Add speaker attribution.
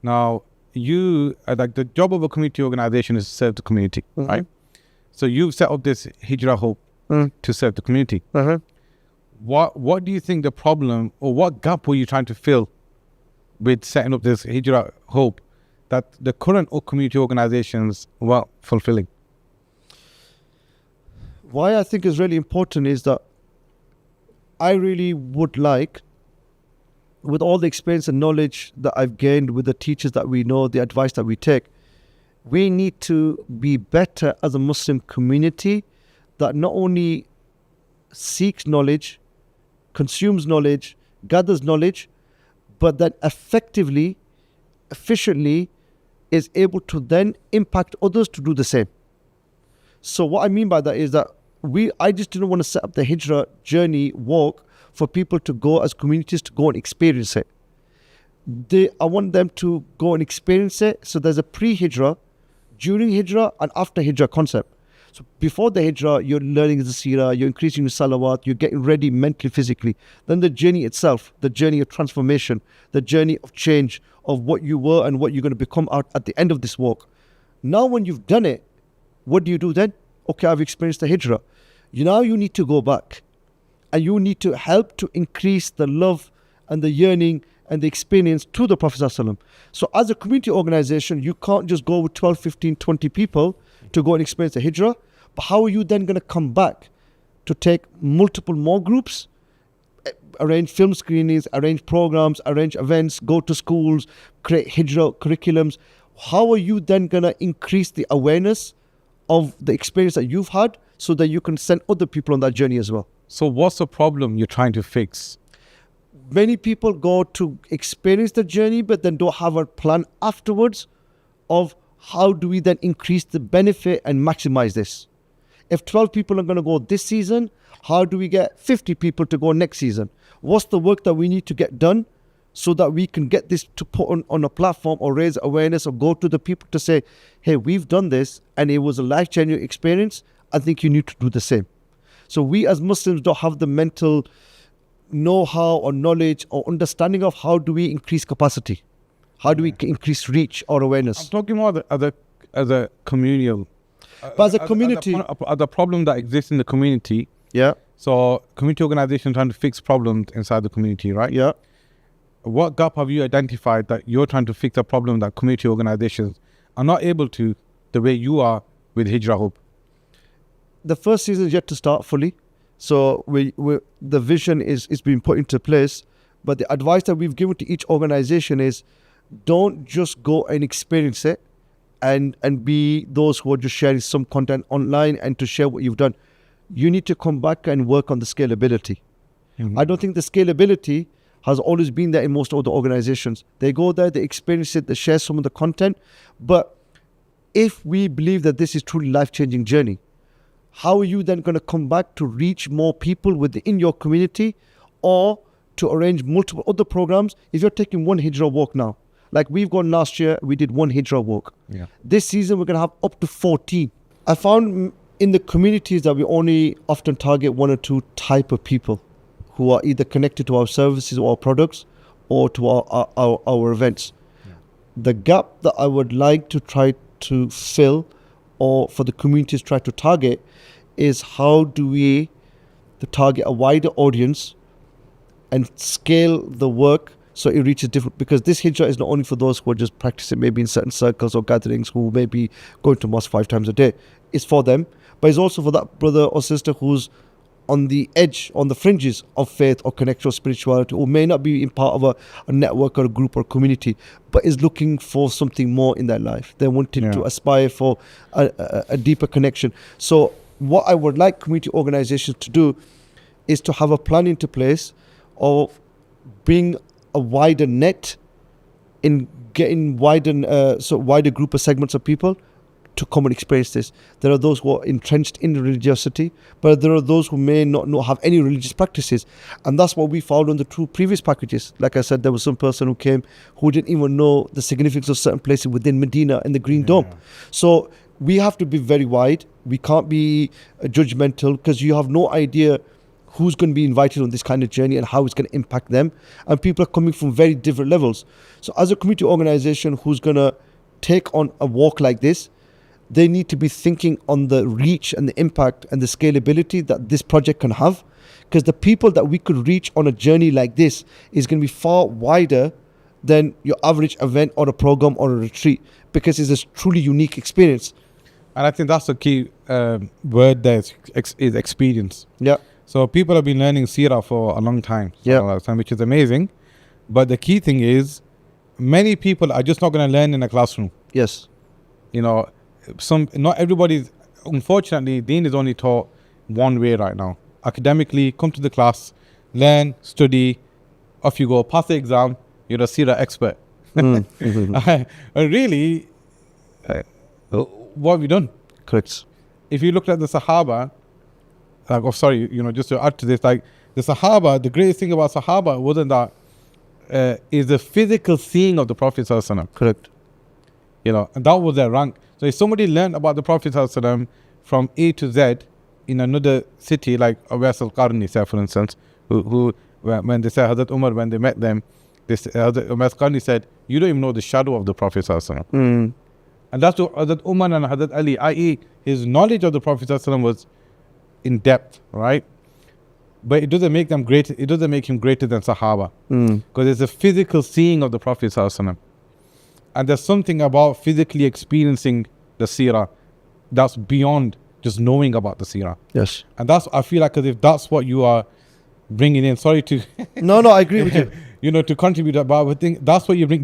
Speaker 1: Now, you like the job of a community organization is to serve the community, right? So you've set up this Hijra Hope to serve the community. What do you think the problem, or what gap were you trying to fill with setting up this Hijra Hope that the current community organizations were fulfilling?
Speaker 2: Why I think is really important is that I really would like, with all the experience and knowledge that I've gained with the teachers that we know, the advice that we take, we need to be better as a Muslim community that not only seeks knowledge, consumes knowledge, gathers knowledge, but that effectively, efficiently is able to then impact others to do the same. So what I mean by that is that I just didn't want to set up the Hijra journey walk for people to go as communities to go and experience it. I want them to go and experience it. So there's a pre-Hijra, during Hijra, and after Hijra concept. So before the Hijra, you're learning the Seerah, you're increasing your salawat, you're getting ready mentally, physically. Then the journey itself, the journey of transformation, the journey of change of what you were and what you're going to become out at the end of this walk. Now when you've done it, what do you do then? Okay, I've experienced the Hijra. Now you need to go back and you need to help to increase the love and the yearning and the experience to the Prophet ﷺ. So as a community organization, you can't just go with 12, 15, 20 people to go and experience the Hijra. But how are you then going to come back to take multiple more groups, arrange film screenings, arrange programs, arrange events, go to schools, create Hijra curriculums? How are you then going to increase the awareness of the experience that you've had so that you can send other people on that journey as well?
Speaker 1: So what's the problem you're trying to fix?
Speaker 2: Many people go to experience the journey but then don't have a plan afterwards of how do we then increase the benefit and maximize this. If 12 people are going to go this season, how do we get 50 people to go next season? What's the work that we need to get done so that we can get this to put on a platform or raise awareness or go to the people to say, hey, we've done this and it was a life-changing experience. I think you need to do the same. So we as Muslims don't have the mental know-how or knowledge or understanding of how do we increase capacity? How do we increase reach or awareness?
Speaker 1: I'm talking more as a communal.
Speaker 2: But as a community,
Speaker 1: the problem that exists in the community.
Speaker 2: Yeah.
Speaker 1: So community organization trying to fix problems inside the community, right?
Speaker 2: Yeah.
Speaker 1: What gap have you identified that you're trying to fix a problem that community organizations are not able to the way you are with Hijra Hope?
Speaker 2: The first season is yet to start fully. So the vision is being put into place. But the advice that we've given to each organization is don't just go and experience it and be those who are just sharing some content online and to share what you've done. You need to come back and work on the scalability. I don't think the scalability has always been there in most other organizations. They go there, they experience it, they share some of the content. But if we believe that this is truly life-changing journey, how are you then going to come back to reach more people within your community or to arrange multiple other programs? If you're taking one Hijra walk now, like we've gone last year, we did one Hijra walk.
Speaker 1: Yeah.
Speaker 2: This season, we're going to have up to 14. I found in the communities that we only often target one or two type of people who are either connected to our services or our products or to our events. Yeah. The gap that I would like to try to fill or for the communities try to target is how do we to target a wider audience and scale the work so it reaches different, because this Hijra is not only for those who are just practicing maybe in certain circles or gatherings who may be going to mosque 5 times a day. It's for them, but it's also for that brother or sister who's on the edge, on the fringes of faith or connection or spirituality, who may not be in part of a network or a group or community, but is looking for something more in their life. They're wanting to aspire for a deeper connection. So what I would like community organizations to do is to have a plan into place of being a wider net in getting wider group of segments of people to come and experience this. There are those who are entrenched in religiosity, but there are those who may not have any religious practices. And that's what we found on the 2 previous packages. Like I said, there was some person who came who didn't even know the significance of certain places within Medina and the Green Dome. So we have to be very wide. We can't be judgmental because you have no idea who's going to be invited on this kind of journey and how it's going to impact them. And people are coming from very different levels. So as a community organization who's going to take on a walk like this, they need to be thinking on the reach and the impact and the scalability that this project can have. Because the people that we could reach on a journey like this is going to be far wider than your average event or a program or a retreat, because it's a truly unique experience.
Speaker 1: And I think that's the key word there is experience.
Speaker 2: Yeah.
Speaker 1: So people have been learning Seerah for a long time, which is amazing. But the key thing is, many people are just not going to learn in a classroom.
Speaker 2: Yes.
Speaker 1: You know, not everybody, unfortunately, Deen is only taught one way right now. Academically, come to the class, learn, study, off you go, pass the exam, you're a Seerah expert. Really, what have we done?
Speaker 2: Correct.
Speaker 1: If you look at the Sahaba, just to add to this, like the Sahaba, the greatest thing about Sahaba wasn't that, is the physical seeing of the Prophet sallallahu alaihi wasallam.
Speaker 2: Correct.
Speaker 1: You know, and that was their rank. So if somebody learned about the Prophet sallallahu alaihi wasallam from A to Z in another city, like Awais al-Qarni, say, for instance, who when they say Hazrat Umar, when they met them, Hazrat Awais al-Qarni said, you don't even know the shadow of the Prophet sallallahu alaihi wasallam. And that's what Hazrat Umar and Hazrat Ali, i.e. his knowledge of the Prophet sallallahu alaihi wasallam was in depth, right? But it doesn't make them great. It doesn't make him greater than Sahaba, because it's a physical seeing of the Prophet sallallahu alaihi wasallam. And there's something about physically experiencing the Seerah that's beyond just knowing about the Seerah.
Speaker 2: Yes.
Speaker 1: And that's, I feel like, as if that's what you are bringing in. Sorry to
Speaker 2: no, I agree with you.
Speaker 1: To contribute, but I think that's what you bring.